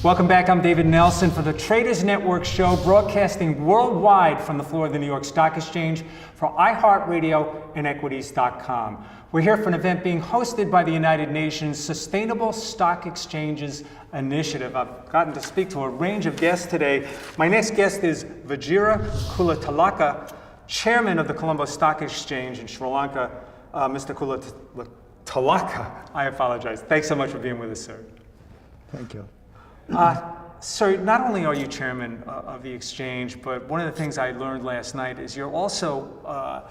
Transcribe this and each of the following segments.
Welcome back. I'm David Nelson for the Traders Network show, broadcasting worldwide from the floor of the New York Stock Exchange for iHeart Radio and Equities.com. We're here for an event being hosted by the United Nations Sustainable Stock Exchanges Initiative. I've gotten to speak to a range of guests today. My next guest is Vajira Kulatilaka, chairman of the Colombo Stock Exchange in Sri Lanka. Mr. Kulatilaka, I apologize. Thanks so much for being with us, sir. Thank you. Sir, not only are you chairman of the exchange, but one of the things I learned last night is you're also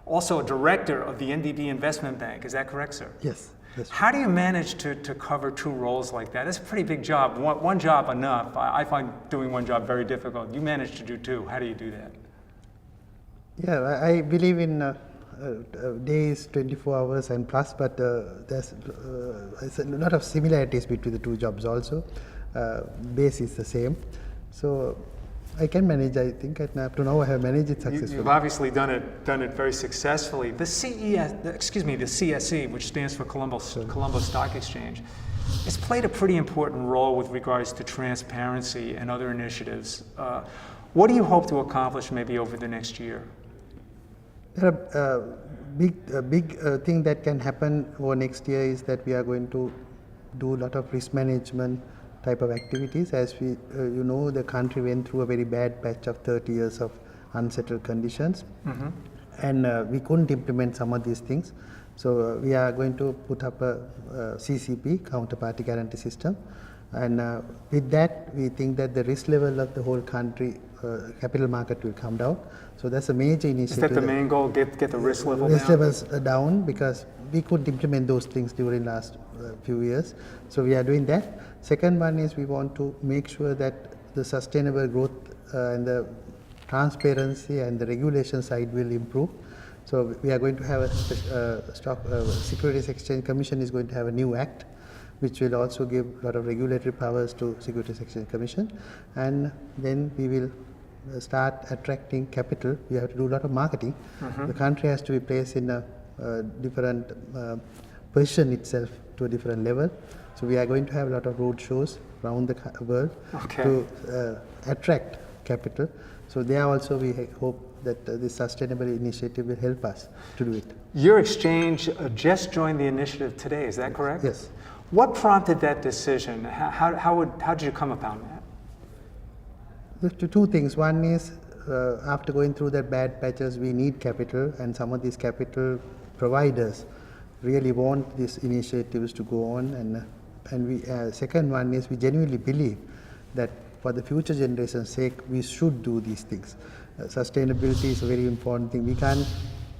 a director of the NDB Investment Bank. Is that correct, sir? Yes. How do you manage to cover two roles like that? It's a pretty big job. One job enough. I find doing one job very difficult. You manage to do two. How do you do that? Yeah, I believe in days, 24 hours and plus, but there's a lot of similarities between the two jobs also. Base is the same, so I can manage. I think up to now I have managed it successfully. You've obviously done it very successfully. The CSE, which stands for Colombo Stock Exchange, has played a pretty important role with regards to transparency and other initiatives. What do you hope to accomplish maybe over the next year? There are big thing that can happen over next year is that we are going to do a lot of risk management type of activities. As we, the country went through a very bad patch of 30 years of unsettled conditions, and we couldn't implement some of these things. So we are going to put up a CCP, counterparty guarantee system, and with that we think that the risk level of the whole country, capital market will come down. So that's a major initiative. Is that the main goal? Get the risk level down? Risk levels down, because we could implement those things during last few years. So we are doing that. Second one is we want to make sure that the sustainable growth and the transparency and the regulation side will improve. So we are going to have a Securities Exchange Commission is going to have a new act, which will also give a lot of regulatory powers to Securities Exchange Commission, and then we will start attracting capital. We have to do a lot of marketing. The country has to be placed in a different position itself to a different level. So we are going to have a lot of road shows around the world to attract capital. So there also we hope that this sustainable initiative will help us to do it. Your exchange just joined the initiative today, is that correct? Yes. What prompted that decision? How did you come upon that? Two things. One is after going through that bad patches, we need capital, and some of these capital providers really want these initiatives to go on. And we second one is we genuinely believe that for the future generation's sake, we should do these things. Sustainability is a very important thing. We can't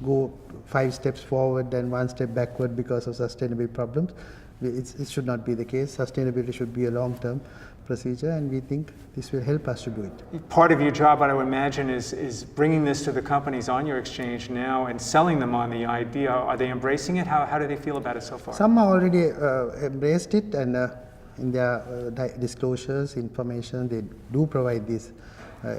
go 5 steps forward and 1 step backward because of sustainability problems. It should not be the case. Sustainability should be a long-term procedure, and we think this will help us to do it. Part of your job, I would imagine, is bringing this to the companies on your exchange now and selling them on the idea. Are they embracing it? How do they feel about it so far? Some have already embraced it, and in their disclosures, information, they do provide this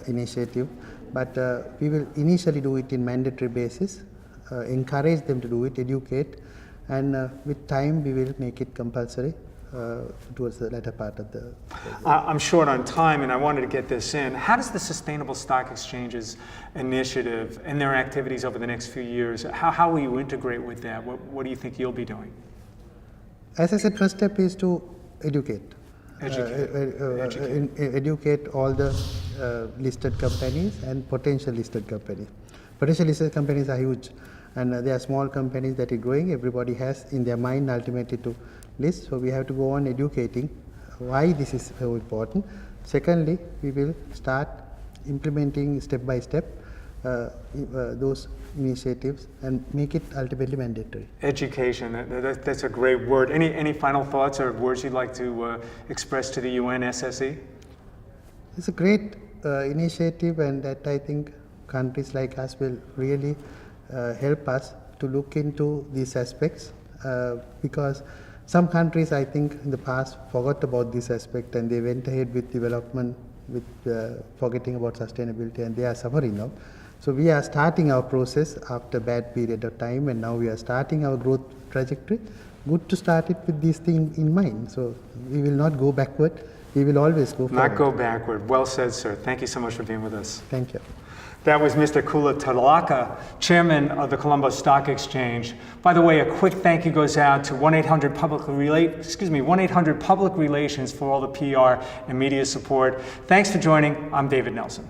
initiative. But we will initially do it in mandatory basis, encourage them to do it, educate, and with time we will make it compulsory towards the latter part of the... I'm short on time, and I wanted to get this in. How does the Sustainable Stock Exchanges Initiative and their activities over the next few years, how will you integrate with that? What do you think you'll be doing? As I said, first step is to educate. Educate all the listed companies and potential listed companies. Potential listed companies are huge, and there are small companies that are growing. Everybody has in their mind ultimately to list, so we have to go on educating why this is so important. Secondly, we will start implementing step by step those initiatives and make it ultimately mandatory. Education, that's a great word. Any final thoughts or words you'd like to express to the UN SSE? It's a great initiative, and that I think countries like us will really help us to look into these aspects, because some countries, I think, in the past forgot about this aspect, and they went ahead with development with forgetting about sustainability, and they are suffering now. So we are starting our process after a bad period of time, and now we are starting our growth trajectory. Good to start it with these things in mind. So we will not go backward. we will always go forward. Not go backward. Well said, sir. Thank you so much for being with us. Thank you. That was Mr. Kulatilaka, chairman of the Colombo Stock Exchange. By the way, a quick thank you goes out to 1-800 1-800 Public Relations for all the PR and media support. Thanks for joining. I'm David Nelson.